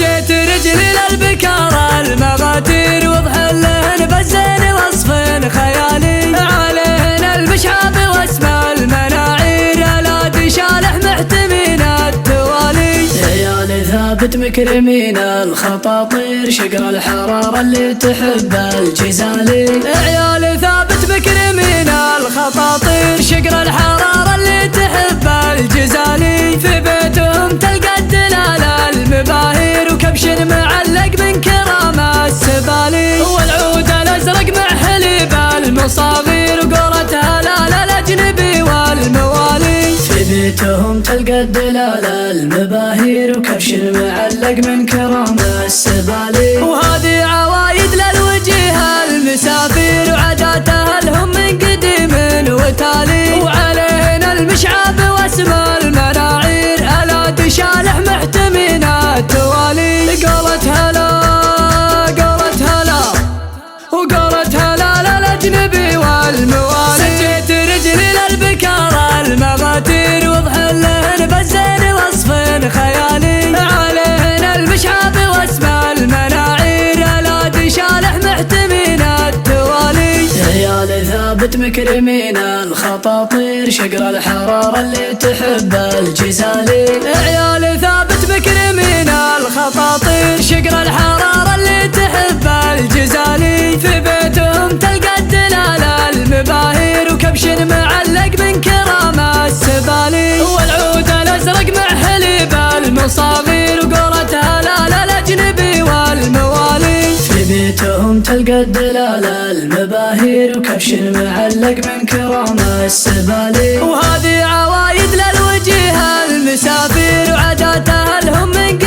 سجيت رجلي للبكارة المغاتير وضحلهن بالزين وصف خيالي عليهن المشعب واسم المناعير الادي شالح محتمين التوالي عيال ثابت مكرمين الخطاطير شقر الحرارة اللي تحب الجزالي عيال ثابت مكرمين الخطاطير شقر الحرارة اللي تحب الجزالي في بيتهم تلقى الدلال المباهير وكبش معلق من كرام السبالي والعود الازرق مع حليب المصاغير وقولتها لا الاجنبي والموالي في بيتهم تلقى الدلال المباهير وكبش معلق من كرام السبالي وهذه عوايد للوجيه المسافير وعاداتها لهم من قديم وتالي وعليهن المشعب واسم المناعير الادي شالح محتمين التوالي قالت هلا وقالت هلا الاجنبي والموالي سجيت رجلي للبكارة المغاتير وضحلهن بالزين وصف خيالي عليهن المشعب واسم المناعير الادي شالح محتمين التوالي عيال ثابت مكرمين الخطاطير شقر الحرارة اللي تحب الجزالي عيال ثابت مكرمين الخطاطير شقر الحرارة اللي تحب الجزالي في بيتهم تلقى الدلال المباهير وكبش معلق من كرام السبالي والعود الازرق مع حليب المصاغير وقولتها لا الاجنبي والموالي في بيتهم تلقى الدلال المباهير وكبش معلق من كرام السبالي وهذه عوايد للوجيه المسافير وعاداتها لهم من